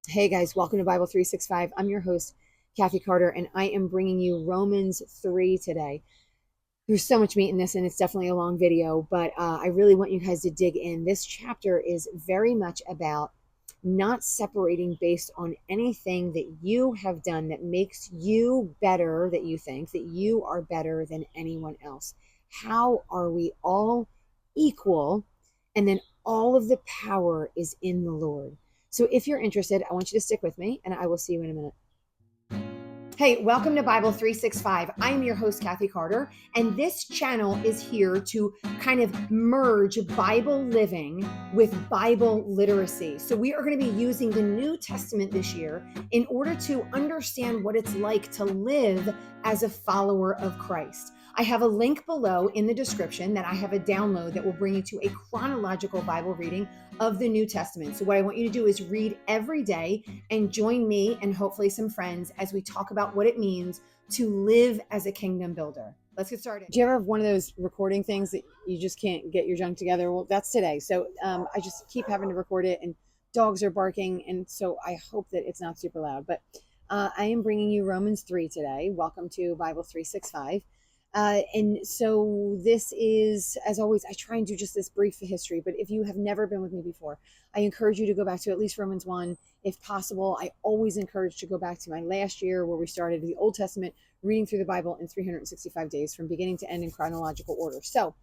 Hey guys, welcome to Bible 365. I'm your host, Kathy Carter, and I am bringing you Romans 3 today. There's so much meat in this, and it's definitely a long video, but I really want you guys to dig in. This chapter is very much about not separating based on anything that you have done that makes you better, that you think that you are better than anyone else. How are we all equal? And then all of the power is in the Lord. So if you're interested, I want you to stick with me, and I will see you in a minute. Hey, welcome to Bible 365. I'm your host, Kathy Carter, and this channel is here to kind of merge Bible living with Bible literacy. So, we are going to be using the New Testament this year in order to understand what it's like to live as a follower of Christ. I have a link below in the description that I have a download that will bring you to a chronological Bible reading of the New Testament. So, what I want you to do is read every day and join me and hopefully some friends as we talk about what it means to live as a kingdom builder. Let's get started. Do you ever have one of those recording things that you just can't get your junk together? Well, that's today. So I just keep having to record it, and dogs are barking. And so I hope that it's not super loud. But I am bringing you Romans 3 today. Welcome to Bible 365. And so this is, as always, I try and do just this brief history. But if you have never been with me before, I encourage you to go back to at least Romans 1 if possible. I always encourage to go back to my last year where we started the Old Testament, reading through the Bible in 365 days from beginning to end in chronological order. So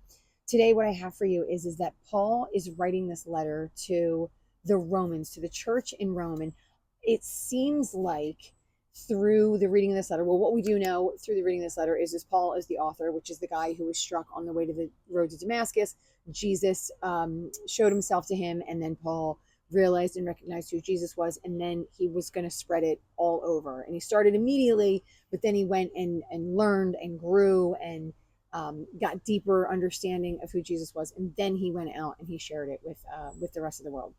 today what I have for you is that Paul is writing this letter to the Romans, to the church in Rome. And it seems like through the reading of this letter, well, what we do know through the reading of this letter is Paul is the author, which is the guy who was struck on the way to the road to Damascus. Jesus showed himself to him, and then Paul realized and recognized who Jesus was, and then he was going to spread it all over. And he started immediately, but then he went and learned and grew and got deeper understanding of who Jesus was, and then he went out and he shared it with the rest of the world.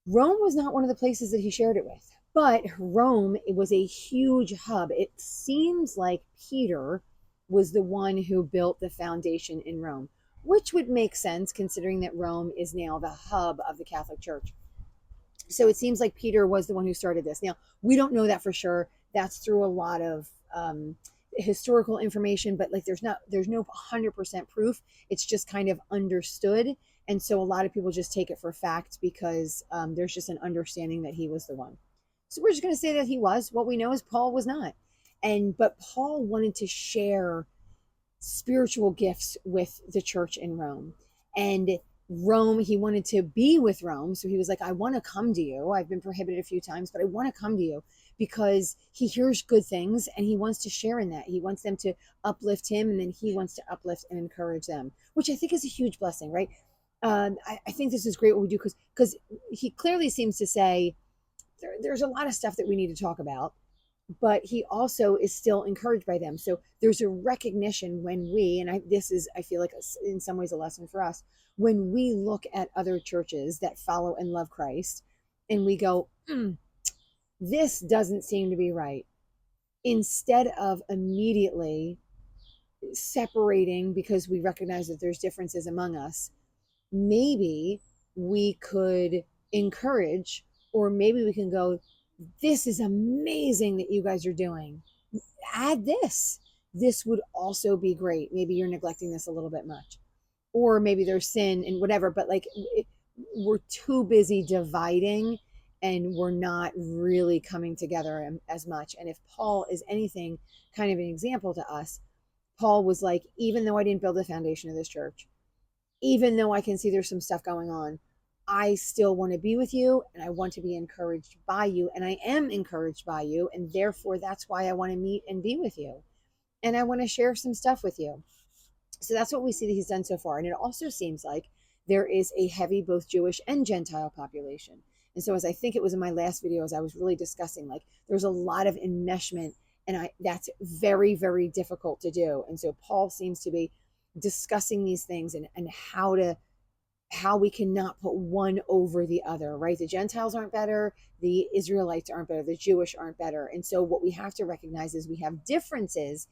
Rome was not one of the places that he shared it with, but Rome, it was a huge hub. It seems like Peter was the one who built the foundation in Rome, which would make sense considering that Rome is now the hub of the Catholic Church. So it seems like Peter was the one who started this. Now, we don't know that for sure. That's through a lot of historical information, but like there's no 100% proof. It's just kind of understood. And so a lot of people just take it for fact because there's just an understanding that he was the one. So we're just going to say that he was. What we know is Paul was not. But Paul wanted to share spiritual gifts with the church in Rome. And Rome, he wanted to be with Rome. So he was like, I want to come to you. I've been prohibited a few times, but I want to come to you because he hears good things and he wants to share in that. He wants them to uplift him, and then he wants to uplift and encourage them, which I think is a huge blessing, right? I think this is great what we do because he clearly seems to say there's a lot of stuff that we need to talk about, but he also is still encouraged by them. So there's a recognition when this is, I feel like in some ways a lesson for us, when we look at other churches that follow and love Christ and we go, this doesn't seem to be right. Instead of immediately separating because we recognize that there's differences among us, maybe we could encourage, or maybe we can go, this is amazing that you guys are doing. Add this. This would also be great. Maybe you're neglecting this a little bit much. Or maybe there's sin and whatever, but we're too busy dividing and we're not really coming together as much. And if Paul is anything kind of an example to us, Paul was like, even though I didn't build the foundation of this church, even though I can see there's some stuff going on, I still want to be with you and I want to be encouraged by you. And I am encouraged by you. And therefore, that's why I want to meet and be with you. And I want to share some stuff with you. So that's what we see that he's done so far. And it also seems like there is a heavy, both Jewish and Gentile population. And so, as I think it was in my last video, as I was really discussing, like there's a lot of enmeshment, and that's very, very difficult to do. And so, Paul seems to be discussing these things and how we cannot put one over the other, right? The Gentiles aren't better, the Israelites aren't better, the Jewish aren't better. And so what we have to recognize is we have differences,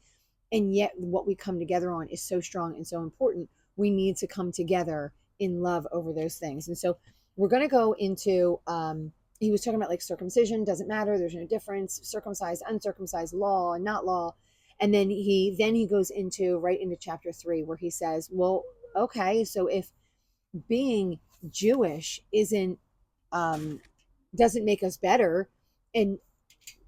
and yet what we come together on is so strong and so important. We need to come together in love over those things. And so we're going to go into he was talking about like circumcision doesn't matter, there's no difference, circumcised, uncircumcised, law, not law. And then he goes into right into chapter 3 where he says, well, okay, so if being Jewish isn't doesn't make us better, and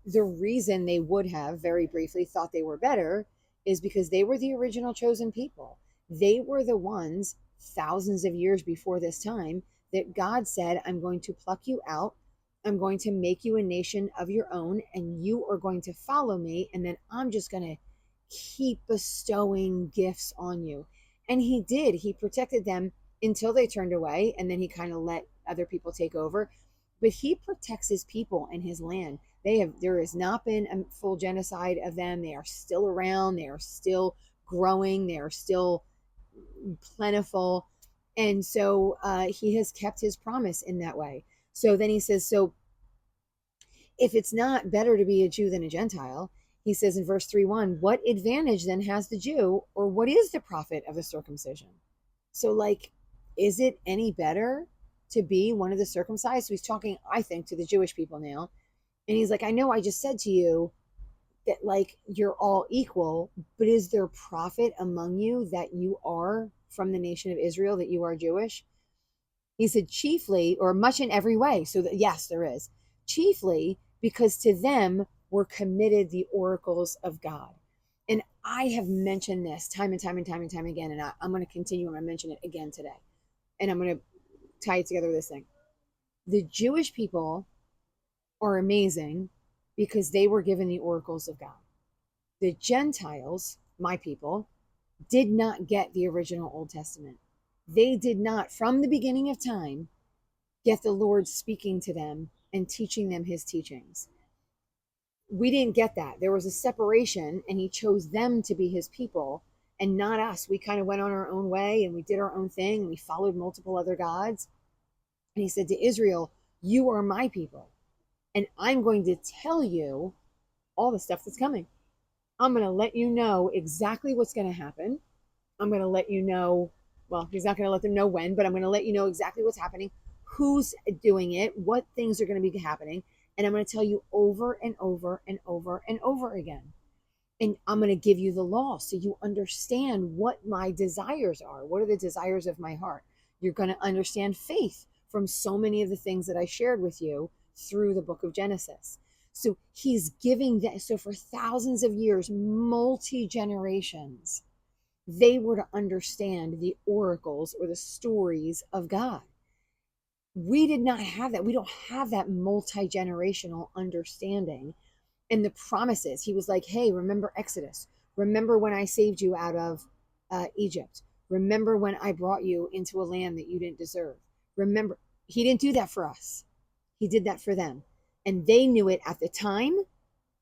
the reason they would have very briefly thought they were better is because they were the original chosen people. They were the ones thousands of years before this time that God said, I'm going to pluck you out. I'm going to make you a nation of your own, and you are going to follow me. And then I'm just going to keep bestowing gifts on you. And he did. He protected them until they turned away, and then he kind of let other people take over. But he protects his people and his land. There has not been a full genocide of them. They are still around. They are still growing. They are still plentiful. And so he has kept his promise in that way. So then he says, so if it's not better to be a Jew than a Gentile, he says in verse 3:1, what advantage then has the Jew, or what is the profit of the circumcision? So, like, is it any better to be one of the circumcised? So he's talking, I think, to the Jewish people now. And he's like, I know I just said to you that, like, you're all equal, but is there profit among you that you are from the nation of Israel, that you are Jewish? He said, chiefly, or much in every way. So that, yes, there is. Chiefly because to them were committed the oracles of God. And I have mentioned this time and time and time and time again, and I'm going to continue. I'm going to mention it again today. And I'm going to tie it together with this thing. The Jewish people are amazing because they were given the oracles of God. The Gentiles, my people, did not get the original Old Testament. They did not, from the beginning of time, get the Lord speaking to them and teaching them his teachings. We didn't get that. There was a separation, and he chose them to be his people and not us. We kind of went on our own way and we did our own thing. We followed multiple other gods. And he said to Israel, you are my people, and I'm going to tell you all the stuff that's coming. I'm going to let you know exactly what's going to happen. I'm going to let you know, well, he's not going to let them know when, but I'm going to let you know exactly what's happening, who's doing it, what things are going to be happening. And I'm going to tell you over and over and over and over again. And I'm going to give you the law so you understand what my desires are. What are the desires of my heart? You're going to understand faith from so many of the things that I shared with you through the book of Genesis. So he's giving that. So for thousands of years, multi generations, they were to understand the oracles or the stories of God. We did not have that. We don't have that multi generational understanding and the promises. He was like, hey, remember Exodus. Remember when I saved you out of Egypt. Remember when I brought you into a land that you didn't deserve. Remember, he didn't do that for us. He did that for them. And they knew it at the time,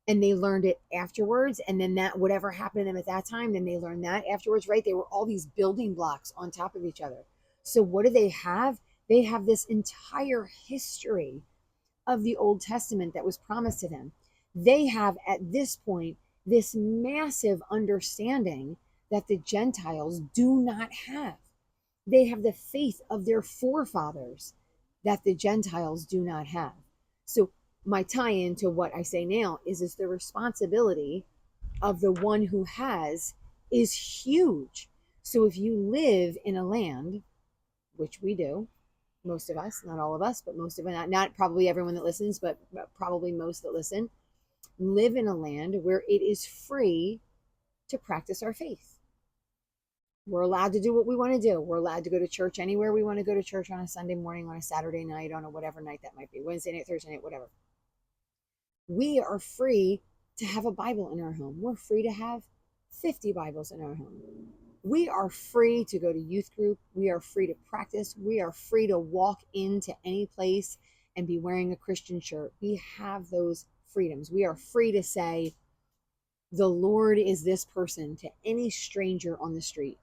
and they learned it afterwards. And then that, whatever happened to them at that time, then they learned that afterwards, right? They were all these building blocks on top of each other. So what do they have? They have this entire history of the Old Testament that was promised to them. They have at this point this massive understanding that the Gentiles do not have. They have the faith of their forefathers that the Gentiles do not have. So my tie-in to what I say now is the responsibility of the one who has is huge. So if you live in a land, which we do, most of us, not all of us, but most of it, not probably everyone that listens, but probably most that listen, live in a land where it is free to practice our faith. We're allowed to do what we want to do. We're allowed to go to church anywhere we want to go to church, on a Sunday morning, on a Saturday night, on a whatever night that might be, Wednesday night, Thursday night, whatever. We are free to have a Bible in our home. We're free to have 50 Bibles in our home. We are free to go to youth group. We are free to practice. We are free to walk into any place and be wearing a Christian shirt. We have those freedoms. We are free to say, the Lord is this person to any stranger on the street.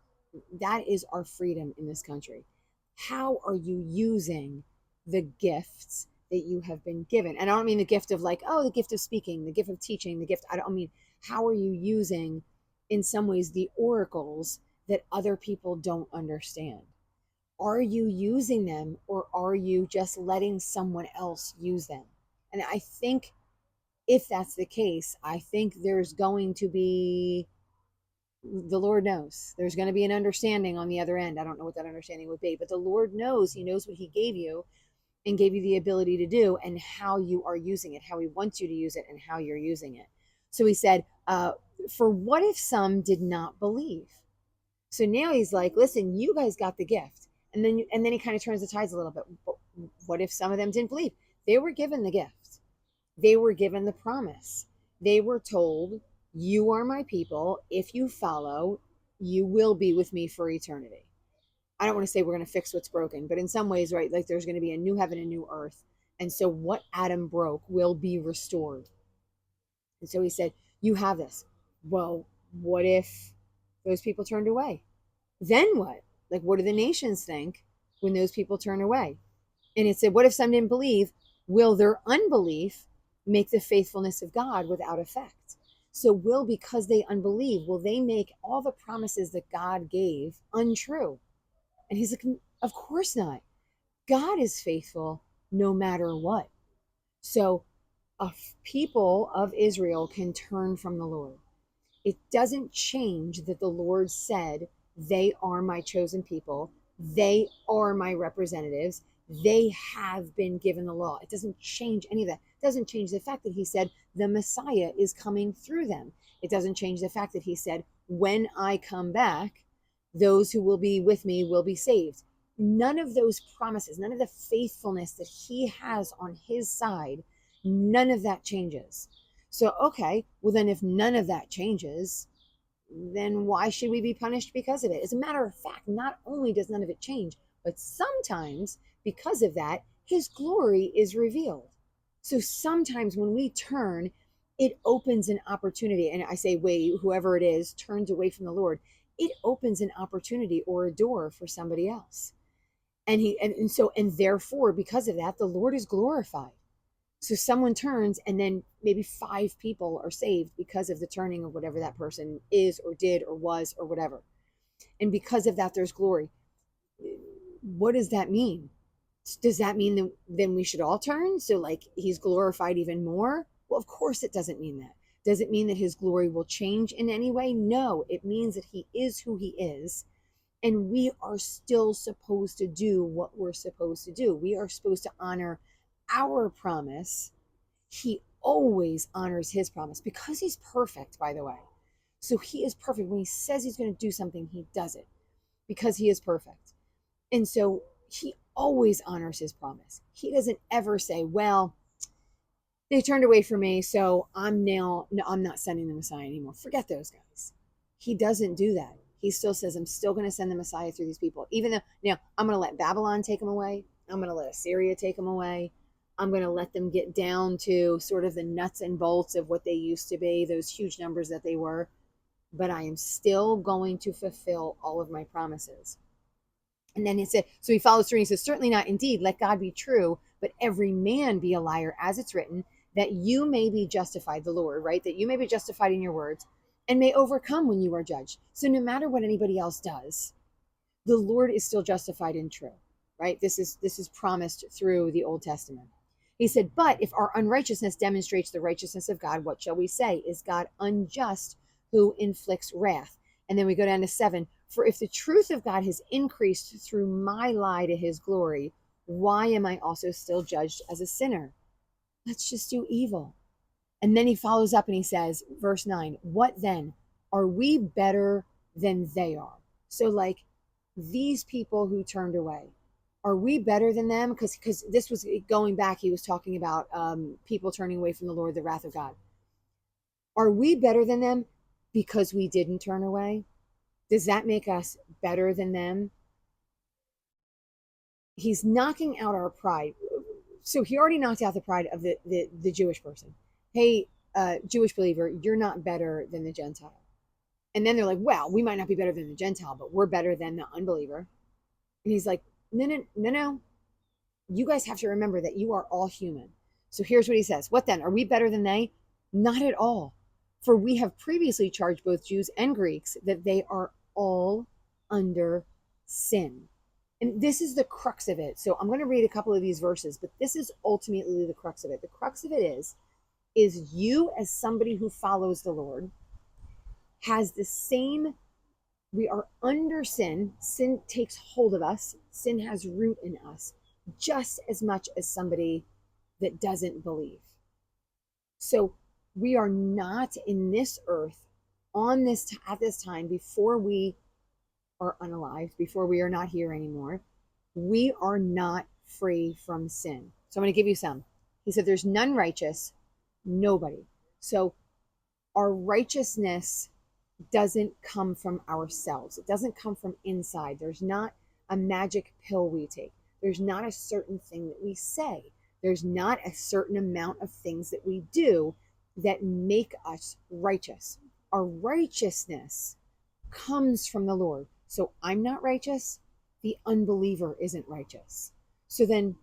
That is our freedom in this country. How are you using the gifts that you have been given? And I don't mean the gift of like, oh, the gift of speaking, the gift of teaching, the gift. I don't mean, how are you using, in some ways, the oracles that other people don't understand? Are you using them, or are you just letting someone else use them? And I think if that's the case, I think there's going to be, the Lord knows, there's going to be an understanding on the other end. I don't know what that understanding would be, but the Lord knows. He knows what He gave you and gave you the ability to do, and how you are using it, how He wants you to use it, and how you're using it. So He said, for what if some did not believe? So now He's like, listen, you guys got the gift. And then He kind of turns the tides a little bit. But what if some of them didn't believe? They were given the gift. They were given the promise. They were told, you are my people. If you follow, you will be with me for eternity. I don't want to say we're going to fix what's broken, but in some ways, right? Like there's going to be a new heaven and new earth. And so what Adam broke will be restored. And so He said, you have this. Well, what if those people turned away? Then what? Like, what do the nations think when those people turn away? And it said, what if some didn't believe? Will their unbelief make the faithfulness of God without effect? So because they unbelieve, will they make all the promises that God gave untrue? And He's like, of course not. God is faithful no matter what. So a people of Israel can turn from the Lord. It doesn't change that the Lord said, they are my chosen people. They are my representatives. They have been given the law. It doesn't change any of that. It doesn't change the fact that He said the Messiah is coming through them. It doesn't change the fact that He said, when I come back, those who will be with me will be saved. None of those promises, none of the faithfulness that He has on His side, none of that changes. So, okay, well, then if none of that changes, then why should we be punished because of it? As a matter of fact, not only does none of it change, but sometimes because of that, His glory is revealed. So sometimes when we turn, it opens an opportunity. And I say, wait, whoever it is turns away from the Lord, it opens an opportunity or a door for somebody else. And therefore, because of that, the Lord is glorified. So someone turns, and then maybe 5 people are saved because of the turning of whatever that person is or did or was or whatever. And because of that, there's glory. What does that mean? Does that mean that then we should all turn? So like He's glorified even more? Well, of course it doesn't mean that. Does it mean that His glory will change in any way? No, it means that He is who He is. And we are still supposed to do what we're supposed to do. We are supposed to honor our promise. He always honors His promise because He's perfect, by the way. So He is perfect. When He says He's going to do something, He does it because He is perfect. And so He always honors His promise. He doesn't ever say, well, they turned away from me, so I'm not sending the Messiah anymore. Forget those guys. He doesn't do that. He still says, I'm still going to send the Messiah through these people. Even though, now, I'm going to let Babylon take them away. I'm going to let Assyria take them away. I'm going to let them get down to sort of the nuts and bolts of what they used to be, those huge numbers that they were. But I am still going to fulfill all of my promises. And then He said, so He follows through and He says, certainly not, indeed, let God be true, but every man be a liar, as it's written, that you may be justified, the Lord, right? That you may be justified in your words and may overcome when you are judged. So no matter what anybody else does, the Lord is still justified and true, right? This is promised through the Old Testament. He said, but if our unrighteousness demonstrates the righteousness of God, what shall we say? Is God unjust who inflicts wrath? And then we go down to 7. For if the truth of God has increased through my lie to His glory, why am I also still judged as a sinner? Let's just do evil. And then He follows up and He says, verse 9, what then? Are we better than they are? So like these people who turned away, are we better than them? Because this was going back, He was talking about people turning away from the Lord, the wrath of God. Are we better than them because we didn't turn away? Does that make us better than them? He's knocking out our pride. So He already knocked out the pride of the Jewish person. Hey, Jewish believer, you're not better than the Gentile. And then they're like, well, we might not be better than the Gentile, but we're better than the unbeliever. And He's like, no. You guys have to remember that you are all human. So here's what He says. What then? Are we better than they? Not at all. For we have previously charged both Jews and Greeks that they are all under sin. And this is the crux of it. So I'm going to read a couple of these verses, but this is ultimately the crux of it. The crux of it is you as somebody who follows the Lord has the same, we are under sin. Sin takes hold of us. Sin has root in us just as much as somebody that doesn't believe. So we are not in this earth on this at this time before we are unalived, before we are not here anymore. We are not free from sin. So I'm going to give you some. He said, there's none righteous, nobody. So our righteousness doesn't come from ourselves. It doesn't come from inside. There's not a magic pill we take. There's not a certain thing that we say. There's not a certain amount of things that we do that make us righteous. Our righteousness comes from the Lord. So I'm not righteous. The unbeliever isn't righteous. So then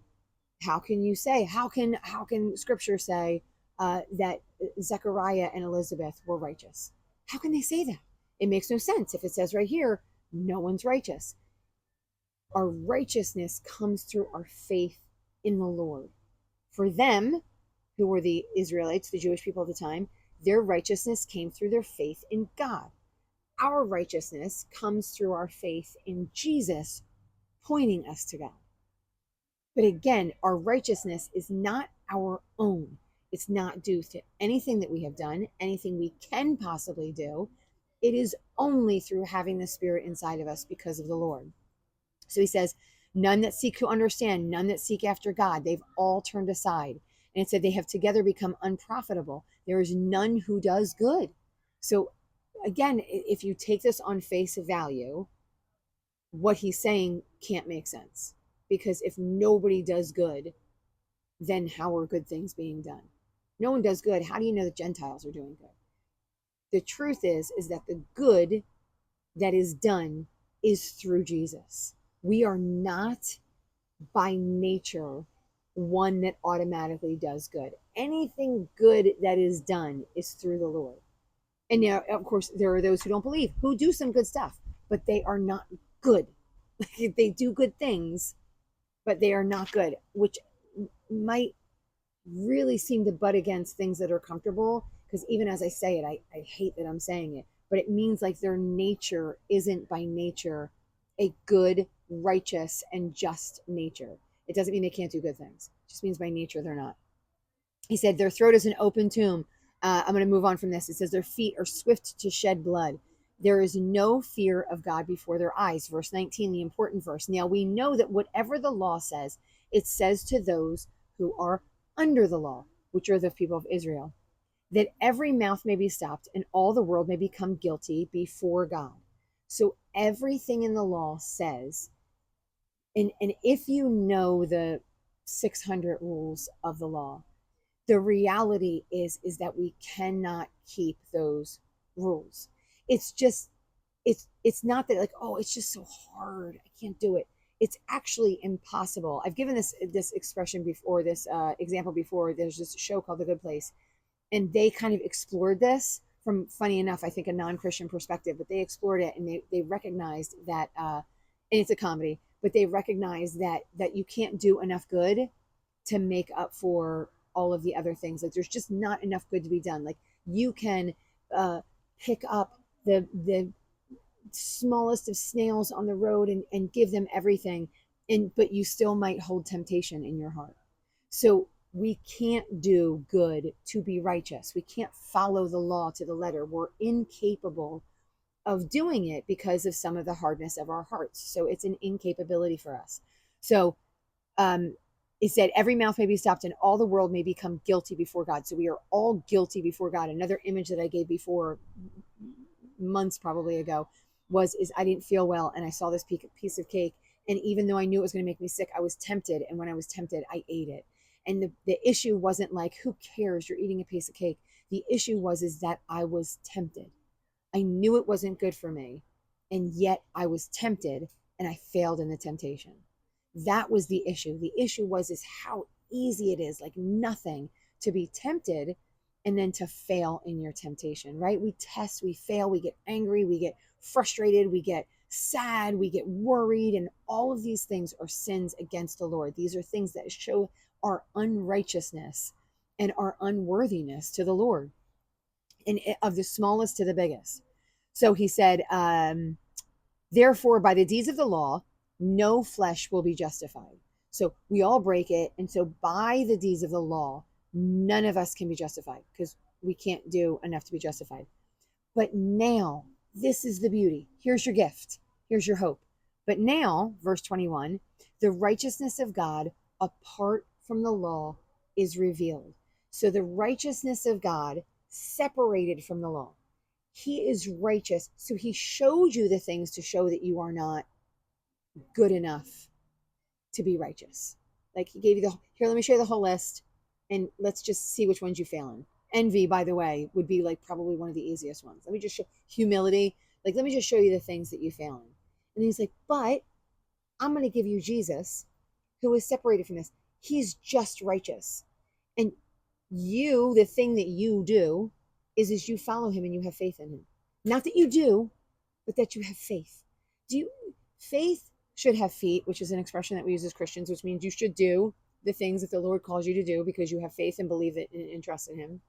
how can you say, how can scripture say that Zechariah and Elizabeth were righteous? How can they say that? It makes no sense. If it says right here, no one's righteous. Our righteousness comes through our faith in the Lord. For them, who were the Israelites, the Jewish people at the time, their righteousness came through their faith in God. Our righteousness comes through our faith in Jesus, pointing us to God. But again, our righteousness is not our own. It's not due to anything that we have done, anything we can possibly do. It is only through having the Spirit inside of us because of the Lord. So he says, none that seek to understand, none that seek after God, they've all turned aside. And it said they have together become unprofitable. There is none who does good. So again, if you take this on face value, what he's saying can't make sense. Because if nobody does good, then how are good things being done? No one does good. How do you know the Gentiles are doing good? The truth is that the good that is done is through Jesus. We are not by nature one that automatically does good. Anything good that is done is through the Lord. And now, of course, there are those who don't believe, who do some good stuff, but they are not good. They do good things, but they are not good, which might really seem to butt against things that are comfortable. Because even as I say it, I hate that I'm saying it, but it means like their nature isn't by nature a good, righteous, and just nature. It doesn't mean they can't do good things. It just means by nature they're not. He said, their throat is an open tomb. I'm going to move on from this. It says, their feet are swift to shed blood. There is no fear of God before their eyes. Verse 19, the important verse. Now we know that whatever the law says, it says to those who are under the law, which are the people of Israel, that every mouth may be stopped and all the world may become guilty before God. So everything in the law says, and if you know the 600 rules of the law, the reality is that we cannot keep those rules. It's just, it's not that like, oh, it's just so hard, I can't do it. It's actually impossible. I've given this expression before, this example before. There's this show called The Good Place, and they kind of explored this from, funny enough, I think a non-Christian perspective, but they explored it, and they recognized that, and it's a comedy, but they recognized that you can't do enough good to make up for all of the other things. Like there's just not enough good to be done. Like you can pick up the smallest of snails on the road and give them everything, but you still might hold temptation in your heart. So we can't do good to be righteous. We can't follow the law to the letter. We're incapable of doing it because of some of the hardness of our hearts. So it's an incapability for us. So it said every mouth may be stopped and all the world may become guilty before God. So we are all guilty before God. Another image that I gave before, months probably ago, is I didn't feel well and I saw this piece of cake, and even though I knew it was going to make me sick, I was tempted, and when I was tempted, I ate it. And the issue wasn't like, who cares, you're eating a piece of cake. The issue is that I was tempted. I knew it wasn't good for me, and yet I was tempted and I failed in the temptation. That was the issue. The issue is how easy it is, like nothing, to be tempted and then to fail in your temptation, right? We test, we fail, we get angry, we get frustrated, we get sad, we get worried, and all of these things are sins against the Lord. These are things that show our unrighteousness and our unworthiness to the Lord, and of the smallest to the biggest. So he said, therefore, by the deeds of the law, no flesh will be justified. So we all break it. And so by the deeds of the law, none of us can be justified because we can't do enough to be justified. But now, this is the beauty. Here's your gift. Here's your hope. But now, verse 21, the righteousness of God apart from the law is revealed. So the righteousness of God separated from the law. He is righteous. So he showed you the things to show that you are not good enough to be righteous. Like he gave you here, let me show you the whole list and let's just see which ones you fail in. Envy, by the way, would be like probably one of the easiest ones. Let me just show humility. Like, let me just show you the things that you fail in. And he's like, but I'm going to give you Jesus, who is separated from this. He's just righteous. And you, the thing that you do is you follow him and you have faith in him. Not that you do, but that you have faith. Faith should have feet, which is an expression that we use as Christians, which means you should do the things that the Lord calls you to do because you have faith and believe it and trust in him.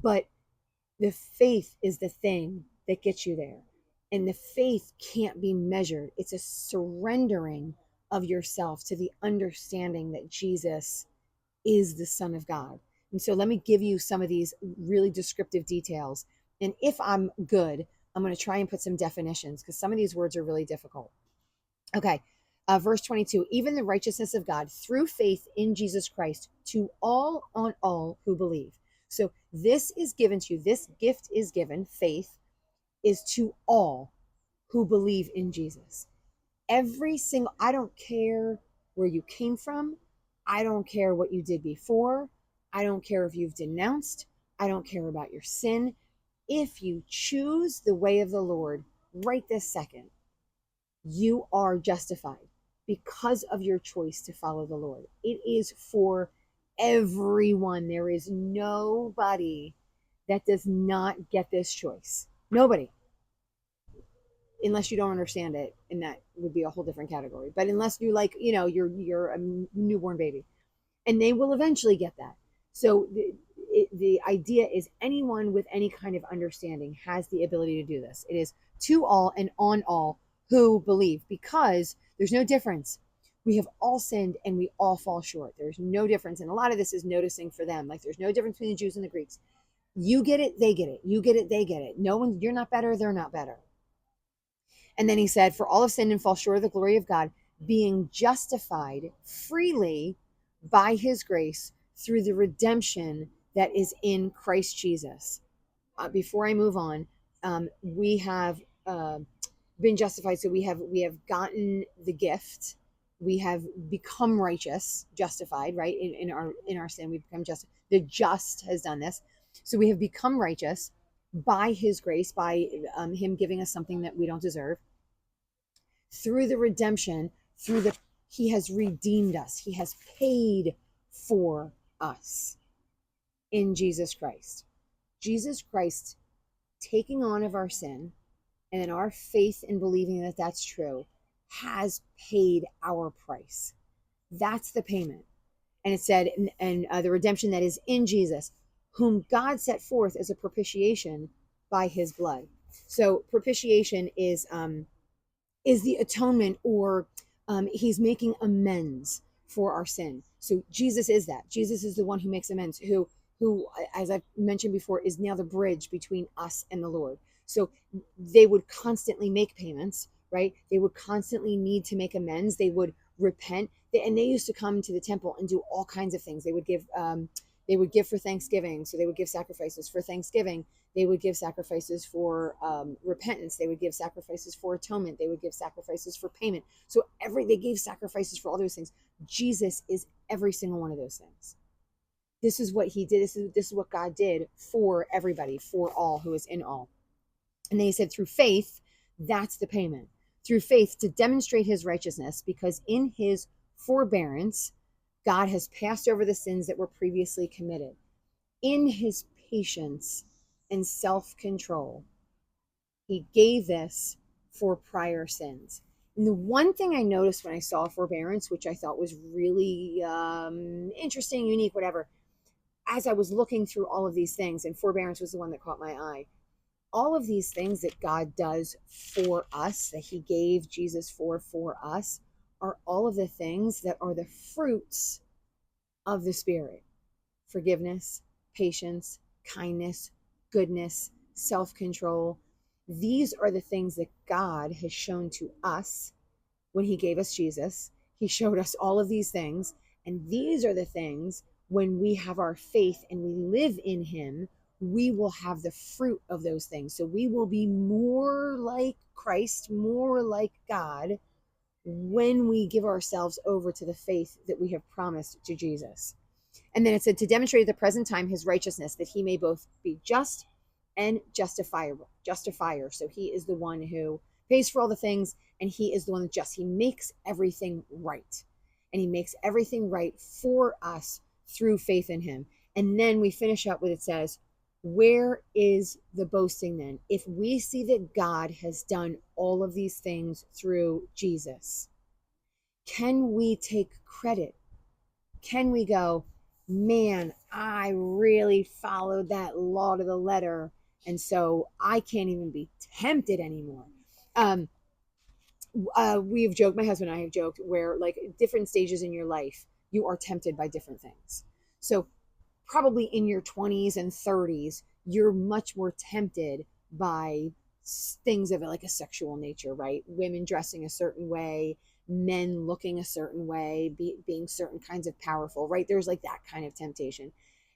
But the faith is the thing that gets you there. And the faith can't be measured. It's a surrendering of yourself to the understanding that Jesus is the Son of God. And so let me give you some of these really descriptive details. And if I'm good, I'm going to try and put some definitions because some of these words are really difficult. Okay. Verse 22, even the righteousness of God through faith in Jesus Christ to all on all who believe. So this is given to you. This gift is given. Faith is to all who believe in Jesus. Every single, I don't care where you came from. I don't care what you did before. I don't care if you've denounced. I don't care about your sin. If you choose the way of the Lord right this second, you are justified because of your choice to follow the Lord. It is for everyone. There is nobody that does not get this choice. Nobody. Unless you don't understand it, and that would be a whole different category. But unless you you're a newborn baby, and they will eventually get that. So the idea is anyone with any kind of understanding has the ability to do this. It is to all and on all who believe, because there's no difference. We have all sinned and we all fall short. There's no difference. And a lot of this is noticing for them. Like there's no difference between the Jews and the Greeks. You get it, they get it. You get it, they get it. No one, you're not better, they're not better. And then he said, for all have sinned and fall short of the glory of God, being justified freely by his grace through the redemption that is in Christ Jesus. Before I move on, we have been justified. So we have gotten the gift. We have become righteous, justified, right? In our sin, we become just. The just has done this. So we have become righteous by his grace, by him giving us something that we don't deserve. Through the redemption, he has redeemed us. He has paid for us in Jesus Christ. Jesus Christ taking on of our sin, and in our faith in believing that that's true, has paid our price. That's the payment. And it said, and the redemption that is in Jesus, whom God set forth as a propitiation by his blood. So propitiation is the atonement, or he's making amends for our sin. So Jesus is that. Jesus is the one who makes amends, who, as I've mentioned before, is now the bridge between us and the Lord. So they would constantly make payments, right? They would constantly need to make amends. They would repent. And they used to come to the temple and do all kinds of things. They would give for Thanksgiving. So they would give sacrifices for Thanksgiving. They would give sacrifices for repentance. They would give sacrifices for atonement. They would give sacrifices for payment. So they gave sacrifices for all those things. Jesus is every single one of those things. This is what he did. This is what God did for everybody, for all who is in all. And then he said, through faith, that's the payment. Through faith, to demonstrate his righteousness, because in his forbearance, God has passed over the sins that were previously committed. In his patience and self-control, he gave this for prior sins. And the one thing I noticed when I saw forbearance, which I thought was really interesting, unique, whatever, as I was looking through all of these things, and forbearance was the one that caught my eye, all of these things that God does for us, that he gave Jesus for us, are all of the things that are the fruits of the Spirit. Forgiveness, patience, kindness, goodness, self-control. These are the things that God has shown to us when he gave us Jesus. He showed us all of these things. And these are the things when we have our faith and we live in him, we will have the fruit of those things. So we will be more like Christ, more like God when we give ourselves over to the faith that we have promised to Jesus. And then it said, to demonstrate at the present time his righteousness, that he may both be just and justifier. So he is the one who pays for all the things, and he is the one that just, he makes everything right. And he makes everything right for us through faith in him. And then we finish up with, it says, where is the boasting then? If we see that God has done all of these things through Jesus, can we take credit? Can we go, man, I really followed that law to the letter, and so I can't even be tempted anymore? We've joked, my husband and I have joked, where like different stages in your life, you are tempted by different things. So probably in your 20s and 30s, you're much more tempted by things of like a sexual nature, right? Women dressing a certain way, men looking a certain way, being certain kinds of powerful, right? There's like that kind of temptation.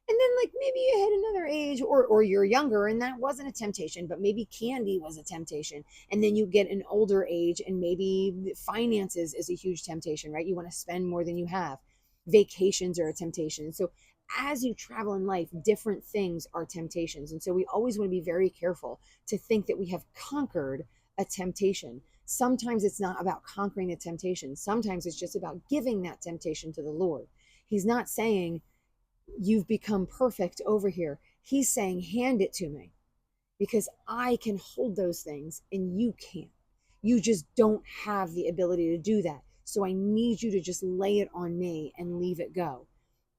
And then like maybe you hit another age, or you're younger and that wasn't a temptation, but maybe candy was a temptation. And then you get an older age and maybe finances is a huge temptation, right? You want to spend more than you have. Vacations are a temptation. So as you travel in life, different things are temptations. And so we always want to be very careful to think that we have conquered a temptation. Sometimes it's not about conquering a temptation. Sometimes it's just about giving that temptation to the Lord. He's not saying you've become perfect over here. He's saying, hand it to me, because I can hold those things and you can't. You just don't have the ability to do that. So I need you to just lay it on me and leave it go.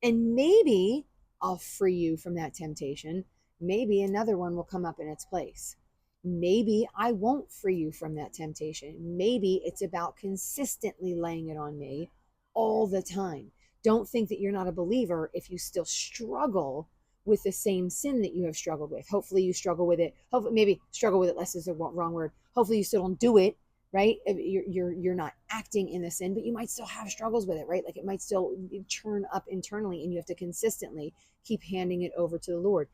And maybe I'll free you from that temptation. Maybe another one will come up in its place. Maybe I won't free you from that temptation. Maybe it's about consistently laying it on me all the time. Don't think that you're not a believer if you still struggle with the same sin that you have struggled with. Hopefully you struggle with it. Hopefully, maybe struggle with it less is the wrong word. Hopefully you still don't do it, right? You're not acting in the sin, but you might still have struggles with it, right? Like it might still churn up internally, and you have to consistently keep handing it over to the Lord.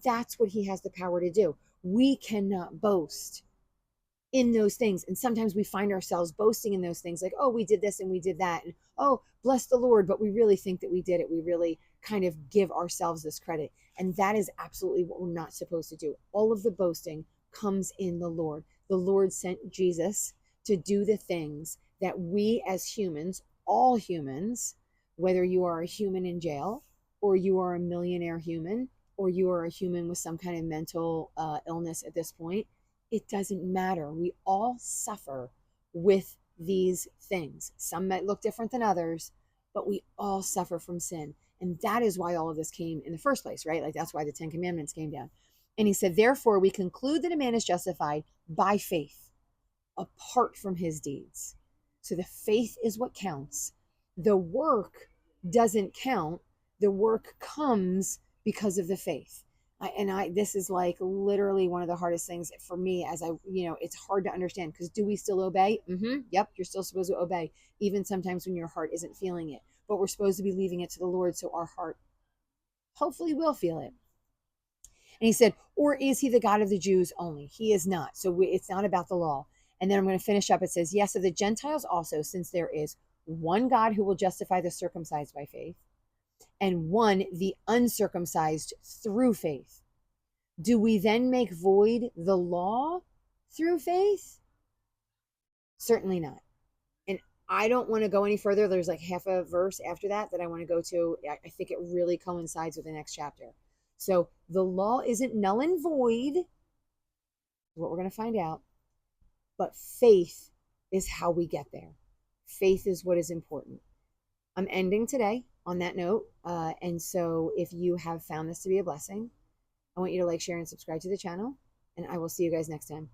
That's what he has the power to do. We cannot boast in those things. And sometimes we find ourselves boasting in those things, like, oh, we did this and we did that, and oh, bless the Lord, but we really think that we did it. We really kind of give ourselves this credit. And that is absolutely what we're not supposed to do. All of the boasting comes in the Lord. The Lord sent Jesus to do the things that we as humans, all humans, whether you are a human in jail, or you are a millionaire human, or you are a human with some kind of mental illness at this point, it doesn't matter. We all suffer with these things. Some might look different than others, but we all suffer from sin. And that is why all of this came in the first place, right? Like that's why the 10 Commandments came down. And he said, therefore, we conclude that a man is justified by faith apart from his deeds. So the faith is what counts. The work doesn't count. The work comes because of the faith. This is like literally one of the hardest things for me, as it's hard to understand, because do we still obey? Yep, you're still supposed to obey, even sometimes when your heart isn't feeling it. But we're supposed to be leaving it to the Lord, so our heart hopefully will feel it. And he said, or is he the God of the Jews only? He is not. So it's not about the law. And then I'm going to finish up. It says, yes, of the Gentiles also, since there is one God who will justify the circumcised by faith, and one, the uncircumcised, through faith. Do we then make void the law through faith? Certainly not. And I don't want to go any further. There's like half a verse after that I want to go to. I think it really coincides with the next chapter. So the law isn't null and void, what we're going to find out, but faith is how we get there. Faith is what is important. I'm ending today on that note. And so if you have found this to be a blessing, I want you to like, share, and subscribe to the channel. And I will see you guys next time.